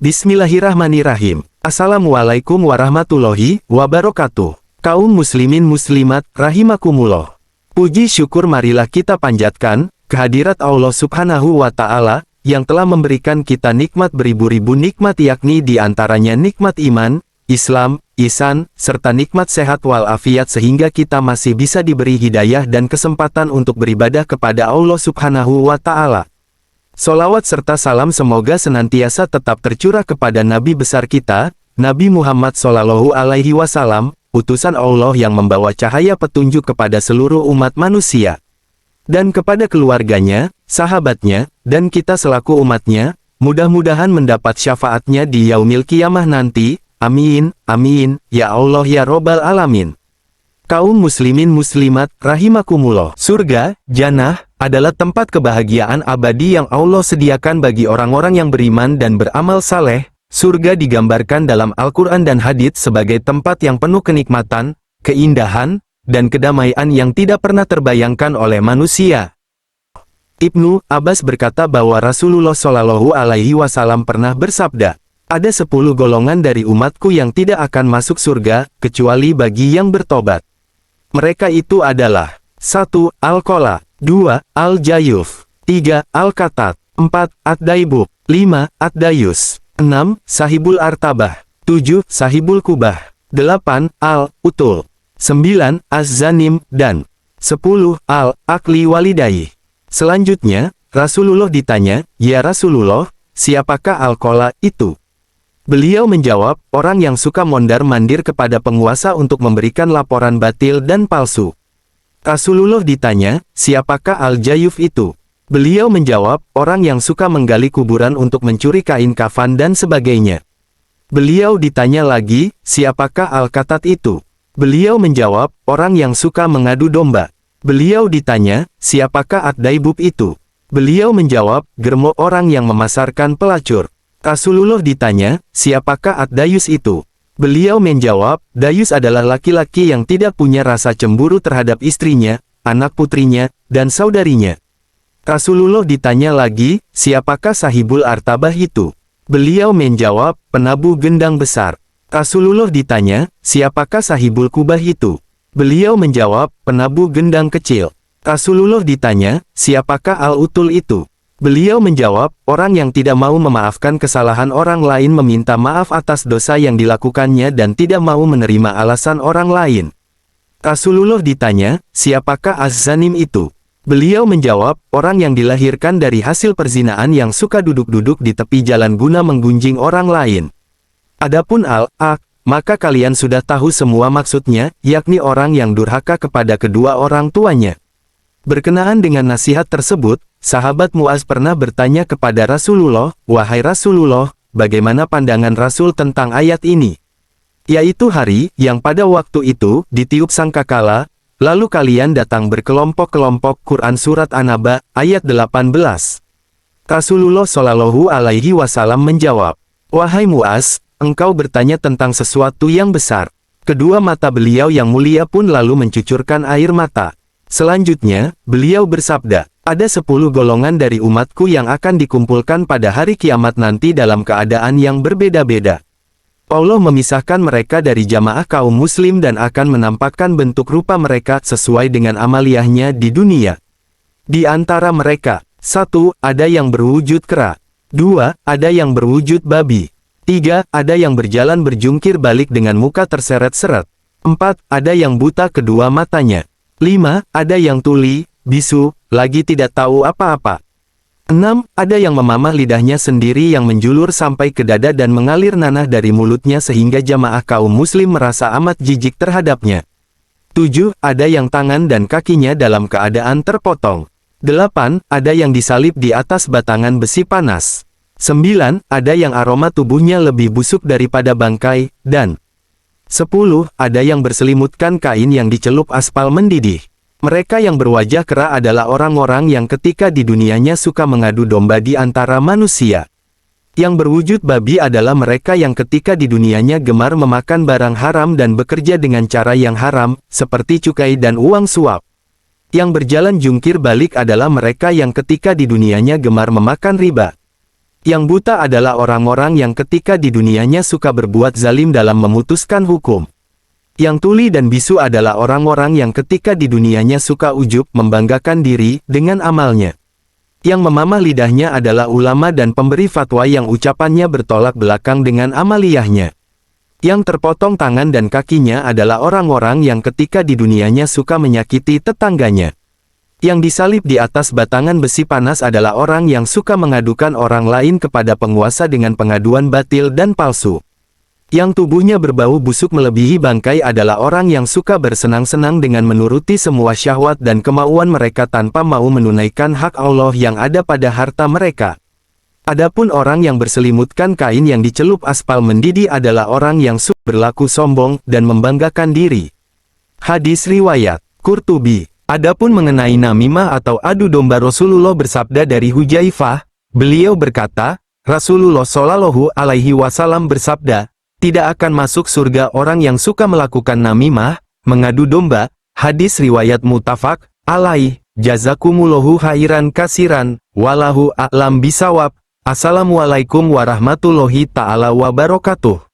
Bismillahirrahmanirrahim. Assalamualaikum warahmatullahi wabarakatuh. Kaum muslimin muslimat, rahimakumullah. Puji syukur marilah kita panjatkan kehadirat Allah Subhanahu wa Ta'ala yang telah memberikan kita nikmat beribu-ribu nikmat, yakni di antaranya nikmat iman, Islam, ihsan, serta nikmat sehat walafiat, sehingga kita masih bisa diberi hidayah dan kesempatan untuk beribadah kepada Allah Subhanahu wa Ta'ala. Sholawat serta salam semoga senantiasa tetap tercurah kepada Nabi besar kita, Nabi Muhammad Shallallahu Alaihi Wasallam, utusan Allah yang membawa cahaya petunjuk kepada seluruh umat manusia, dan kepada keluarganya, sahabatnya, dan kita selaku umatnya, mudah-mudahan mendapat syafaatnya di yaumil qiyamah nanti. Amin, amin, ya Allah ya Robbal Alamin. Kaum muslimin muslimat, rahimakumullah. Surga, jannah, adalah tempat kebahagiaan abadi yang Allah sediakan bagi orang-orang yang beriman dan beramal saleh. Surga digambarkan dalam Al-Quran dan Hadits sebagai tempat yang penuh kenikmatan, keindahan, dan kedamaian yang tidak pernah terbayangkan oleh manusia. Ibnu Abbas berkata bahwa Rasulullah Shallallahu Alaihi Wasallam pernah bersabda, ada 10 golongan dari umatku yang tidak akan masuk surga, kecuali bagi yang bertobat. Mereka itu adalah 1. Al-Qola, 2. Al-Jayuf, 3. Al-Katat, 4. Ad-Daibub, 5. Ad-Dayus, 6. Sahibul Artabah, 7. Sahibul Kubah, 8. Al-Utul, 9. Az-Zanim, dan 10. Al-Akli Walidai. Selanjutnya, Rasulullah ditanya, ya Rasulullah, siapakah Al-Qola itu? Beliau menjawab, orang yang suka mondar-mandir kepada penguasa untuk memberikan laporan batil dan palsu. Rasulullah ditanya, siapakah Al-Jayuf itu? Beliau menjawab, orang yang suka menggali kuburan untuk mencuri kain kafan dan sebagainya. Beliau ditanya lagi, siapakah Al-Katat itu? Beliau menjawab, orang yang suka mengadu domba. Beliau ditanya, siapakah Ad-Daibub itu? Beliau menjawab, germo orang yang memasarkan pelacur. Rasulullah ditanya, siapakah Ad-Dayus itu? Beliau menjawab, Dayus adalah laki-laki yang tidak punya rasa cemburu terhadap istrinya, anak putrinya, dan saudarinya. Rasulullah ditanya lagi, siapakah Sahibul Artabah itu? Beliau menjawab, penabuh gendang besar. Rasulullah ditanya, siapakah Sahibul Kubah itu? Beliau menjawab, penabuh gendang kecil. Rasulullah ditanya, siapakah Al-Utul itu? Beliau menjawab, orang yang tidak mau memaafkan kesalahan orang lain, meminta maaf atas dosa yang dilakukannya dan tidak mau menerima alasan orang lain. Rasulullah ditanya, siapakah Az-Zanim itu? Beliau menjawab, orang yang dilahirkan dari hasil perzinaan yang suka duduk-duduk di tepi jalan guna menggunjing orang lain. Adapun Al-Ak, maka kalian sudah tahu semua maksudnya, yakni orang yang durhaka kepada kedua orang tuanya. Berkenaan dengan nasihat tersebut, sahabat Muaz pernah bertanya kepada Rasulullah, wahai Rasulullah, bagaimana pandangan Rasul tentang ayat ini? Yaitu hari yang pada waktu itu ditiup sangkakala, lalu kalian datang berkelompok-kelompok. Quran Surat An-Naba, ayat 18. Rasulullah Shallallahu Alaihi Wasallam menjawab, wahai Muaz, engkau bertanya tentang sesuatu yang besar. Kedua mata beliau yang mulia pun lalu mencucurkan air mata. Selanjutnya, beliau bersabda, ada 10 golongan dari umatku yang akan dikumpulkan pada hari kiamat nanti dalam keadaan yang berbeda-beda. Allah memisahkan mereka dari jamaah kaum muslim dan akan menampakkan bentuk rupa mereka sesuai dengan amaliyahnya di dunia. Di antara mereka, 1. Ada yang berwujud kera. 2. Ada yang berwujud babi. 3. Ada yang berjalan berjungkir balik dengan muka terseret-seret. 4. Ada yang buta kedua matanya. 5. Ada yang tuli, bisu, lagi tidak tahu apa-apa. 6. Ada yang memamah lidahnya sendiri yang menjulur sampai ke dada dan mengalir nanah dari mulutnya sehingga jamaah kaum muslim merasa amat jijik terhadapnya. 7. Ada yang tangan dan kakinya dalam keadaan terpotong. 8. Ada yang disalib di atas batangan besi panas. 9. Ada yang aroma tubuhnya lebih busuk daripada bangkai, dan 10. Ada yang berselimutkan kain yang dicelup aspal mendidih. Mereka yang berwajah kera adalah orang-orang yang ketika di dunianya suka mengadu domba di antara manusia. Yang berwujud babi adalah mereka yang ketika di dunianya gemar memakan barang haram dan bekerja dengan cara yang haram, seperti cukai dan uang suap. Yang berjalan jungkir balik adalah mereka yang ketika di dunianya gemar memakan riba. Yang buta adalah orang-orang yang ketika di dunianya suka berbuat zalim dalam memutuskan hukum. Yang tuli dan bisu adalah orang-orang yang ketika di dunianya suka ujub membanggakan diri dengan amalnya. Yang memamah lidahnya adalah ulama dan pemberi fatwa yang ucapannya bertolak belakang dengan amaliyahnya. Yang terpotong tangan dan kakinya adalah orang-orang yang ketika di dunianya suka menyakiti tetangganya. Yang disalib di atas batangan besi panas adalah orang yang suka mengadukan orang lain kepada penguasa dengan pengaduan batil dan palsu. Yang tubuhnya berbau busuk melebihi bangkai adalah orang yang suka bersenang-senang dengan menuruti semua syahwat dan kemauan mereka tanpa mau menunaikan hak Allah yang ada pada harta mereka. Adapun orang yang berselimutkan kain yang dicelup aspal mendidih adalah orang yang suka berlaku sombong dan membanggakan diri. Hadis riwayat Qurtubi. Adapun mengenai namimah atau adu domba, Rasulullah bersabda dari Hudzaifah, beliau berkata, Rasulullah Shallallahu Alaihi Wasallam bersabda, tidak akan masuk surga orang yang suka melakukan namimah, mengadu domba. Hadis riwayat muttafaq alaih. Jazakumullahu khairan kasiran, wallahu a'lam bisawab. Assalamualaikum warahmatullahi ta'ala wabarakatuh.